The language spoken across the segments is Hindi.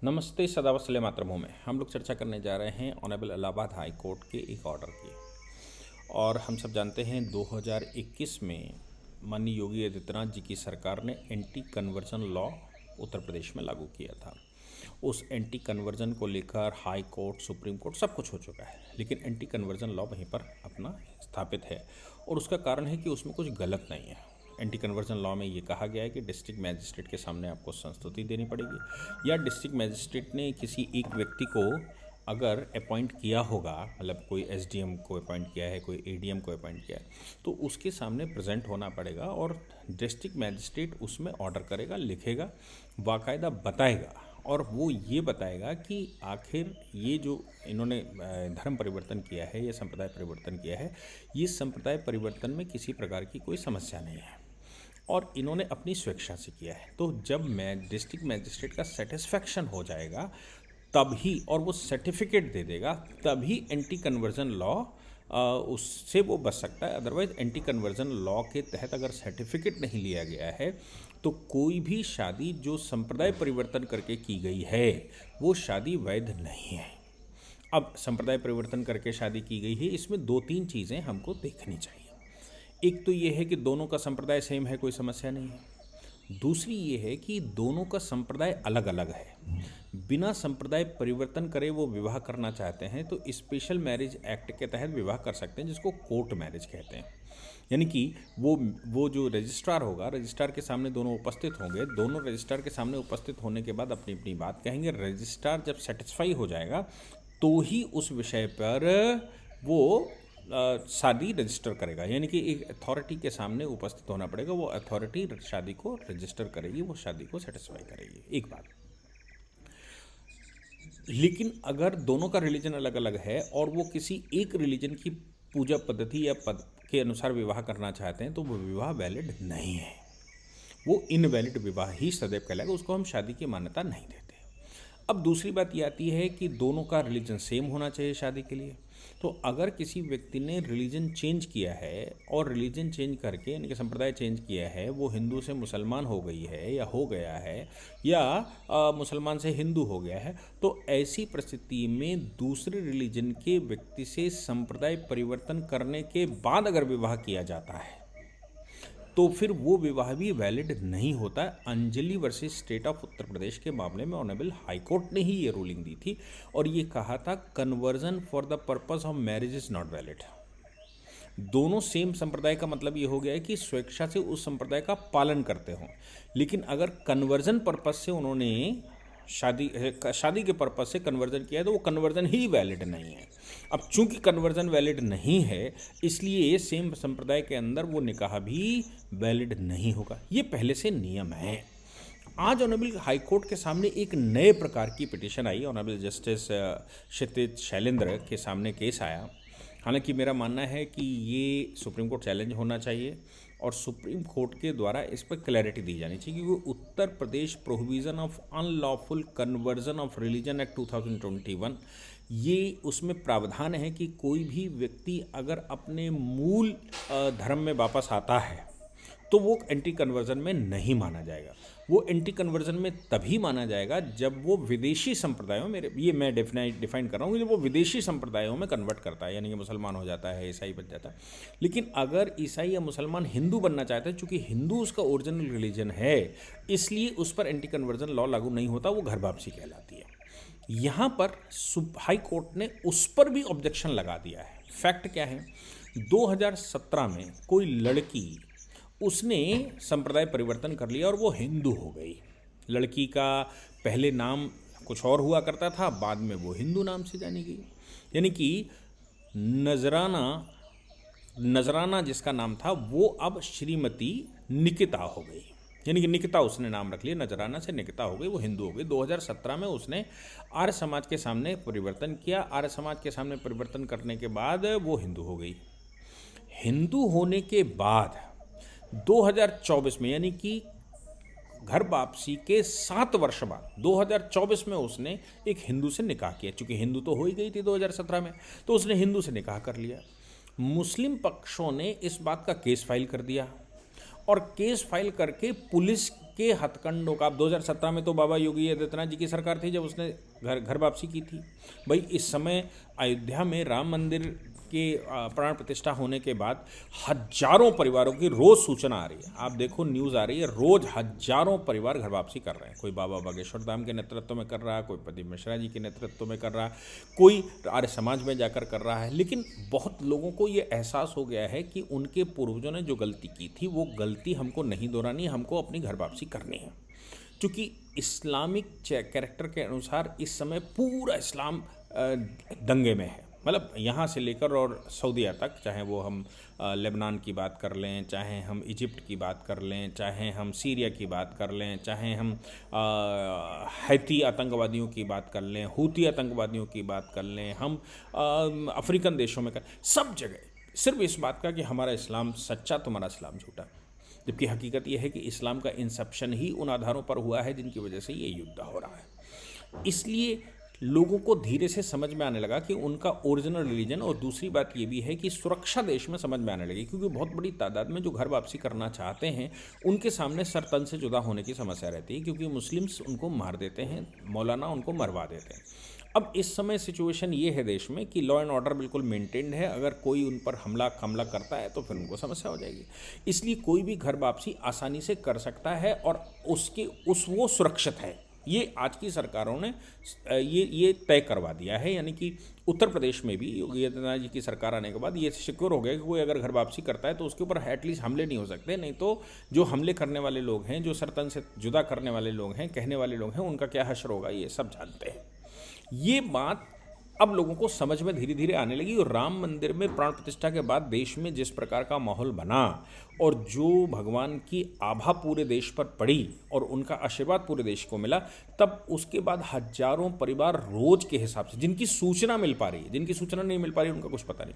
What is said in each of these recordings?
नमस्ते। सदावसले मातृभूमि में हम लोग चर्चा करने जा रहे हैं ऑनरेबल इलाहाबाद हाई कोर्ट के एक ऑर्डर की। और हम सब जानते हैं 2021 में माननीय योगी आदित्यनाथ जी की सरकार ने anti conversion law Uttar Pradesh में लागू किया था। उस एंटी कन्वर्जन को लेकर हाई कोर्ट, सुप्रीम कोर्ट सब कुछ हो चुका है, लेकिन एंटी कन्वर्जन लॉ वहीं पर अपना स्थापित है। और उसका कारण है कि उसमें कुछ गलत नहीं है। एंटी कन्वर्जन लॉ में ये कहा गया है कि डिस्ट्रिक्ट मैजिस्ट्रेट के सामने आपको संस्तुति देनी पड़ेगी, या डिस्ट्रिक्ट मैजिस्ट्रेट ने किसी एक व्यक्ति को अगर अपॉइंट किया होगा, मतलब कोई एसडीएम को अपॉइंट किया है, कोई एडीएम को अपॉइंट किया है, तो उसके सामने प्रेजेंट होना पड़ेगा और डिस्ट्रिक्ट मैजिस्ट्रेट उसमें ऑर्डर करेगा, लिखेगा, बाकायदा बताएगा। और वो ये बताएगा कि आखिर ये जो इन्होंने धर्म परिवर्तन किया है, ये संप्रदाय परिवर्तन किया है, ये संप्रदाय परिवर्तन में किसी प्रकार की कोई समस्या नहीं है और इन्होंने अपनी स्वेच्छा से किया है। तो जब डिस्ट्रिक्ट मैजिस्ट्रेट का सेटिस्फैक्शन हो जाएगा तभी, और वो सर्टिफिकेट दे देगा, तभी एंटी कन्वर्जन लॉ उससे वो बच सकता है। अदरवाइज एंटी कन्वर्जन लॉ के तहत अगर सर्टिफिकेट नहीं लिया गया है तो कोई भी शादी जो संप्रदाय परिवर्तन करके की गई है वो शादी वैध नहीं है। अब संप्रदाय परिवर्तन करके शादी की गई है, इसमें दो तीन चीज़ें हमको देखनी चाहिए। एक तो ये है कि दोनों का संप्रदाय सेम है, कोई समस्या नहीं है। दूसरी ये है कि दोनों का संप्रदाय अलग अलग है, बिना संप्रदाय परिवर्तन करे वो विवाह करना चाहते हैं तो स्पेशल मैरिज एक्ट के तहत विवाह कर सकते हैं, जिसको कोर्ट मैरिज कहते हैं। यानी कि वो जो रजिस्ट्रार होगा, रजिस्ट्रार के सामने दोनों उपस्थित होंगे, दोनों रजिस्ट्रार के सामने उपस्थित होने के बाद अपनी अपनी बात कहेंगे। रजिस्ट्रार जब सेटिस्फाई हो जाएगा तो ही उस विषय पर वो शादी रजिस्टर करेगा। यानी कि एक अथॉरिटी के सामने उपस्थित होना पड़ेगा, वो अथॉरिटी शादी को रजिस्टर करेगी, वो शादी को सेटिस्फाई करेगी। एक बात। लेकिन अगर दोनों का रिलीजन अलग अलग है और वो किसी एक रिलीजन की पूजा पद्धति या पद के अनुसार विवाह करना चाहते हैं तो वो विवाह वैलिड नहीं है, वो इनवैलिड विवाह ही सदैव कहलाएगा, उसको हम शादी की मान्यता नहीं देते। अब दूसरी बात ये आती है कि दोनों का रिलीजन सेम होना चाहिए शादी के लिए। तो अगर किसी व्यक्ति ने रिलीजन चेंज किया है और रिलीजन चेंज करके, यानी कि संप्रदाय चेंज किया है, वो हिंदू से मुसलमान हो गई है या हो गया है, या मुसलमान से हिंदू हो गया है, तो ऐसी परिस्थिति में दूसरे रिलीजन के व्यक्ति से संप्रदाय परिवर्तन करने के बाद अगर विवाह किया जाता है तो फिर वो विवाह भी वैलिड नहीं होता। Anjali versus state of Uttar प्रदेश के मामले में ऑनरेबल हाई कोर्ट ने ही ये रूलिंग दी थी और ये कहा था conversion for the purpose of marriage is not valid. दोनों सेम संप्रदाय का मतलब ये हो गया है कि स्वेच्छा से उस संप्रदाय का पालन करते हों, लेकिन अगर कन्वर्जन पर्पस से उन्होंने शादी के पर्पस से कन्वर्जन किया है तो वो कन्वर्जन ही वैलिड नहीं है। अब चूंकि कन्वर्जन वैलिड नहीं है, इसलिए सेम संप्रदाय के अंदर वो निकाह भी वैलिड नहीं होगा। ये पहले से नियम है। आज ऑनरेबल हाई कोर्ट के सामने एक नए प्रकार की पिटीशन आई। ऑनरेबल जस्टिस क्षितिज शैलेंद्र के सामने केस आया। हालांकि मेरा मानना है कि ये सुप्रीम कोर्ट चैलेंज होना चाहिए और सुप्रीम कोर्ट के द्वारा इस पर क्लैरिटी दी जानी चाहिए, क्योंकि Uttar Pradesh prohibition of unlawful conversion of religion act 2021, ये उसमें प्रावधान है कि कोई भी व्यक्ति अगर अपने मूल धर्म में वापस आता है तो वो एंटी कन्वर्जन में नहीं माना जाएगा। वो एंटी कन्वर्जन में तभी माना जाएगा जब वो विदेशी संप्रदायों में, ये मैं डिफाइन कर रहा हूँ, जब वो विदेशी संप्रदायों में कन्वर्ट करता है, यानी कि मुसलमान हो जाता है, ईसाई बन जाता है। लेकिन अगर ईसाई या मुसलमान हिंदू बनना चाहते हैं, चूँकि हिंदू उसका ओरिजिनल रिलीजन है, इसलिए उस पर एंटी कन्वर्जन लॉ लागू नहीं होता, वो घर वापसी कहलाती है। यहाँ पर हाई कोर्ट ने उस पर भी ऑब्जेक्शन लगा दिया है। फैक्ट क्या है, 2017 में कोई लड़की, उसने संप्रदाय परिवर्तन कर लिया और वो हिंदू हो गई। लड़की का पहले नाम कुछ और हुआ करता था, बाद में वो हिंदू नाम से जानी गई। यानी कि नजराना जिसका नाम था वो अब श्रीमती निकिता हो गई। यानी कि निकिता उसने नाम रख लिया, नजराना से निकिता हो गई, वो हिंदू हो गई। 2017 में उसने आर्य समाज के सामने परिवर्तन किया। आर्य समाज के सामने परिवर्तन करने के बाद वो हिंदू हो गई। हिंदू होने के बाद 2024 में, यानी कि घर वापसी के 7 वर्ष बाद 2024 में उसने एक हिंदू से निकाह किया। चूँकि हिंदू तो हो ही गई थी 2017 में, तो उसने हिंदू से निकाह कर लिया। मुस्लिम पक्षों ने इस बात का केस फाइल कर दिया और केस फाइल करके पुलिस के हथकंडों का। अब 2017 में तो बाबा योगी आदित्यनाथ जी की सरकार थी जब उसने घर वापसी की थी। भाई इस समय अयोध्या में राम मंदिर के प्राण प्रतिष्ठा होने के बाद हजारों परिवारों की रोज़ सूचना आ रही है। आप देखो न्यूज़ आ रही है, रोज़ हजारों परिवार घर वापसी कर रहे हैं। कोई बाबा बागेश्वर धाम के नेतृत्व में कर रहा है, कोई प्रदीप मिश्रा जी के नेतृत्व में कर रहा है, कोई आर्य समाज में जाकर कर रहा है। लेकिन बहुत लोगों को ये एहसास हो गया है कि उनके पूर्वजों ने जो गलती की थी वो गलती हमको नहीं दोहरानी, हमको अपनी घर वापसी करनी है। क्योंकि इस्लामिक कैरेक्टर के अनुसार इस समय पूरा इस्लाम दंगे में है। मतलब यहाँ से लेकर और सऊदीया तक, चाहे वो हम लेबनान की बात कर लें, चाहे हम इजिप्ट की बात कर लें, चाहे हम सीरिया की बात कर लें, चाहे हम हैती आतंकवादियों की बात कर लें, हूती आतंकवादियों की बात कर लें, हम अफ्रीकन देशों में सब जगह सिर्फ इस बात का कि हमारा इस्लाम सच्चा, तुम्हारा इस्लाम झूठा। जबकि हकीकत यह है कि इस्लाम का इंसेप्शन ही उन आधारों पर हुआ है जिनकी वजह से ये युद्ध हो रहा है। इसलिए लोगों को धीरे से समझ में आने लगा कि उनका ओरिजिनल रिलीजन, और दूसरी बात ये भी है कि सुरक्षा देश में समझ में आने लगी, क्योंकि बहुत बड़ी तादाद में जो घर वापसी करना चाहते हैं उनके सामने सर तन से जुदा होने की समस्या रहती है, क्योंकि मुस्लिम्स उनको मार देते हैं, मौलाना उनको मरवा देते हैं। अब इस समय सिचुएशन ये है देश में कि लॉ एंड ऑर्डर बिल्कुल मेंटेन्ड है। अगर कोई उन पर हमला करता है तो फिर उनको समस्या हो जाएगी। इसलिए कोई भी घर वापसी आसानी से कर सकता है और वो सुरक्षित है। ये आज की सरकारों ने ये तय करवा दिया है। यानी कि उत्तर प्रदेश में भी योगी आदित्यनाथ जी की सरकार आने के बाद ये सिक्योर हो गया कि कोई अगर घर वापसी करता है तो उसके ऊपर एटलीस्ट हमले नहीं हो सकते। नहीं तो जो हमले करने वाले लोग हैं, जो सरतन से जुदा करने वाले लोग हैं, कहने वाले लोग हैं, उनका क्या हश्र होगा ये सब जानते हैं। ये बात अब लोगों को समझ में धीरे धीरे आने लगी। और राम मंदिर में प्राण प्रतिष्ठा के बाद देश में जिस प्रकार का माहौल बना और जो भगवान की आभा पूरे देश पर पड़ी और उनका आशीर्वाद पूरे देश को मिला, तब उसके बाद हजारों परिवार रोज के हिसाब से, जिनकी सूचना मिल पा रही है, जिनकी सूचना नहीं मिल पा रही उनका कुछ पता नहीं,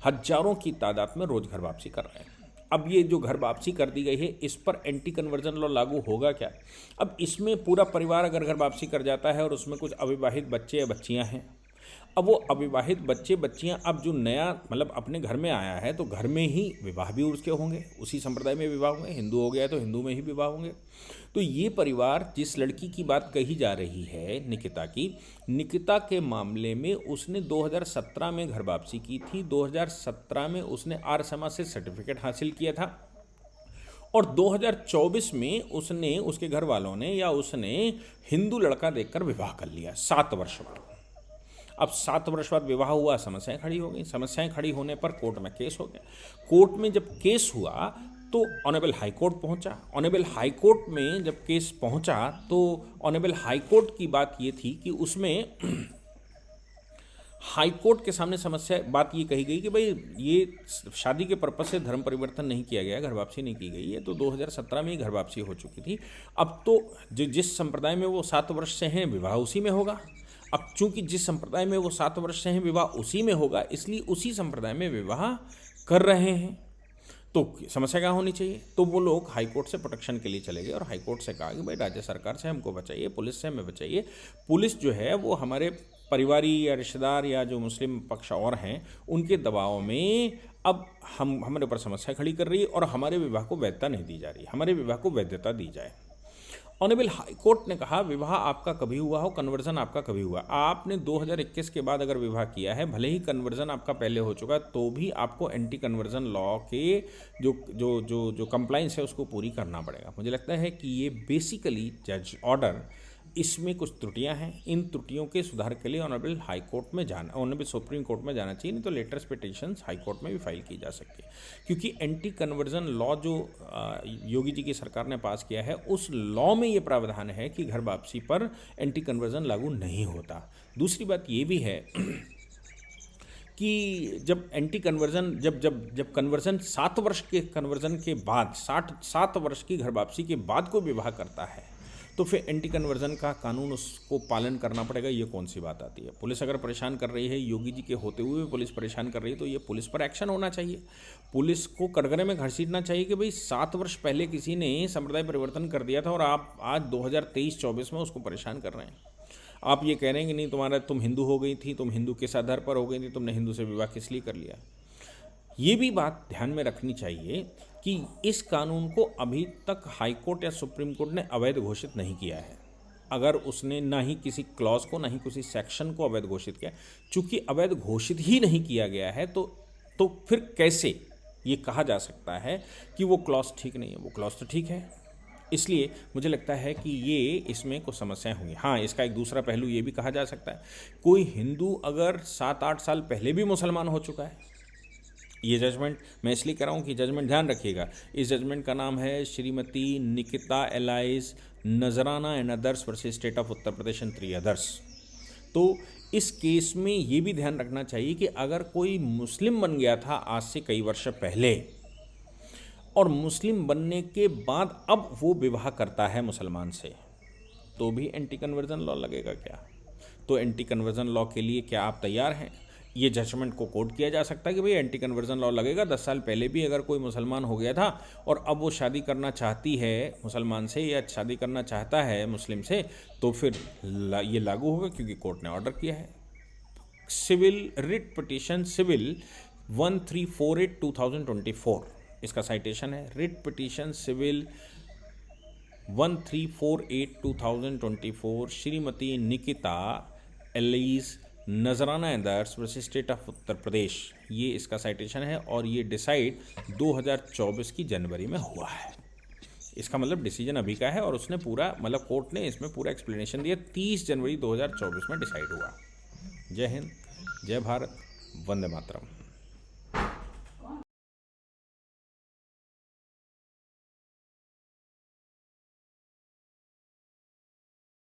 हजारों की तादाद में रोज घर वापसी कर रहे हैं। अब ये जो घर वापसी कर दी गई है, इस पर एंटी कन्वर्जन लॉ लागू होगा क्या? अब इसमें पूरा परिवार अगर घर वापसी कर जाता है और उसमें कुछ अविवाहित बच्चे या बच्चियां हैं, अब वो अविवाहित बच्चे बच्चियां, अब जो नया मतलब अपने घर में आया है तो घर में ही विवाह भी उसके होंगे, उसी संप्रदाय में विवाह होंगे। हिंदू हो गया है तो हिंदू में ही विवाह होंगे। तो ये परिवार, जिस लड़की की बात कही जा रही है निकिता के मामले में उसने 2017 में घर वापसी की थी। 2017 में उसने आर्य समाज से सर्टिफिकेट हासिल किया था और 2024 में उसके घर वालों ने या उसने हिंदू लड़का देखकर विवाह कर लिया 7 वर्ष बाद। अब 7 वर्ष बाद विवाह हुआ, समस्याएं खड़ी हो गई। समस्याएं खड़ी होने पर कोर्ट में केस हो गया। कोर्ट में जब केस हुआ तो ऑनरेबल हाई कोर्ट पहुंचा। ऑनरेबल हाई कोर्ट में जब केस पहुंचा तो ऑनरेबल हाई कोर्ट की बात ये थी कि उसमें हाई कोर्ट के सामने बात ये कही गई कि भाई ये शादी के पर्पज से धर्म परिवर्तन नहीं किया गया, घर वापसी नहीं की गई है। तो 2017 में ही घर वापसी हो चुकी थी। अब तो जिस संप्रदाय में वो 7 वर्ष से हैं, विवाह उसी में होगा। अब चूंकि जिस संप्रदाय में वो 7 वर्ष से हैं, विवाह उसी में होगा, इसलिए उसी संप्रदाय में विवाह कर रहे हैं। तो समस्या क्या होनी चाहिए? तो वो लोग हाई कोर्ट से प्रोटेक्शन के लिए चले गए और हाई कोर्ट से कहा कि भाई राज्य सरकार से हमको बचाइए, पुलिस से हमें बचाइए। पुलिस जो है वो हमारे परिवारी या रिश्तेदार या जो मुस्लिम पक्ष और हैं उनके दबाव में अब हमारे ऊपर समस्या खड़ी कर रही है और हमारे विवाह को वैधता नहीं दी जा रही, हमारे विवाह को वैधता दी जाए। ऑनरेबल हाई कोर्ट ने कहा विवाह आपका कभी हुआ हो, कन्वर्जन आपका कभी हुआ, आपने 2021 के बाद अगर विवाह किया है, भले ही कन्वर्जन आपका पहले हो चुका, तो भी आपको एंटी कन्वर्जन लॉ के जो कंप्लाइंस है उसको पूरी करना पड़ेगा। मुझे लगता है कि ये बेसिकली जज ऑर्डर, इसमें कुछ त्रुटियां हैं। इन त्रुटियों के सुधार के लिए ऑनरेबल सुप्रीम कोर्ट में जाना चाहिए, नहीं तो लेटेस्ट पिटिशंस हाई कोर्ट में भी फाइल की जा सकती है। क्योंकि एंटी कन्वर्जन लॉ जो योगी जी की सरकार ने पास किया है, उस लॉ में ये प्रावधान है कि घर वापसी पर एंटी कन्वर्जन लागू नहीं होता। दूसरी बात ये भी है कि जब एंटी कन्वर्जन जब कन्वर्जन 7 वर्ष के कन्वर्जन के बाद 7 वर्ष की घर वापसी के बाद कोई विवाह करता है तो फिर एंटी कन्वर्जन का कानून उसको पालन करना पड़ेगा। ये कौन सी बात आती है? पुलिस अगर परेशान कर रही है, योगी जी के होते हुए पुलिस परेशान कर रही है, तो ये पुलिस पर एक्शन होना चाहिए। पुलिस को कटघरे में घसीटना चाहिए कि भाई 7 वर्ष पहले किसी ने संप्रदाय परिवर्तन कर दिया था और आप आज 2023-24 में उसको परेशान कर रहे हैं। आप ये कह रहे हैं कि नहीं, तुम हिंदू हो गई थी, तुम हिंदू किस आधार पर हो गई थी, तुमने हिंदू से विवाह किस लिए कर लिया। ये भी बात ध्यान में रखनी चाहिए कि इस कानून को अभी तक हाई कोर्ट या सुप्रीम कोर्ट ने अवैध घोषित नहीं किया है। अगर उसने ना ही किसी क्लॉज को ना ही किसी सेक्शन को अवैध घोषित किया, चूंकि अवैध घोषित ही नहीं किया गया है तो फिर कैसे ये कहा जा सकता है कि वो क्लॉज ठीक नहीं है? वो क्लॉज तो ठीक है। इसलिए मुझे लगता है कि ये इसमें कुछ समस्याएं होंगी। हाँ, इसका एक दूसरा पहलू ये भी कहा जा सकता है, कोई हिंदू अगर 7-8 साल पहले भी मुसलमान हो चुका है, ये जजमेंट मैं इसलिए कह रहा हूँ कि जजमेंट ध्यान रखिएगा, इस जजमेंट का नाम है श्रीमती निकिता एलाइज नजराना and others versus state of Uttar Pradesh and 3 others. तो इस केस में ये भी ध्यान रखना चाहिए कि अगर कोई मुस्लिम बन गया था आज से कई वर्ष पहले और मुस्लिम बनने के बाद अब वो विवाह करता है मुसलमान से, तो भी एंटी कन्वर्जन लॉ लगेगा क्या? तो एंटी कन्वर्जन लॉ के लिए क्या आप तैयार हैं? ये जजमेंट को कोट किया जा सकता है कि भाई एंटी कन्वर्जन लॉ लगेगा। 10 साल पहले भी अगर कोई मुसलमान हो गया था और अब वो शादी करना चाहती है मुसलमान से या शादी करना चाहता है मुस्लिम से, तो फिर ये लागू होगा क्योंकि कोर्ट ने ऑर्डर किया है। सिविल रिट पिटीशन सिविल 1348/2024 इसका साइटेशन है। Writ petition civil 1348/2024 Shrimati Nikita alias Nazrana others versus state of Uttar Pradesh, ये इसका साइटेशन है और ये डिसाइड 2024 की जनवरी में हुआ है। इसका मतलब डिसीजन अभी का है और उसने पूरा मतलब कोर्ट ने इसमें पूरा एक्सप्लेनेशन दिया। 30 जनवरी 2024 में डिसाइड हुआ। जय हिंद, जय भारत, वंदे मातरम।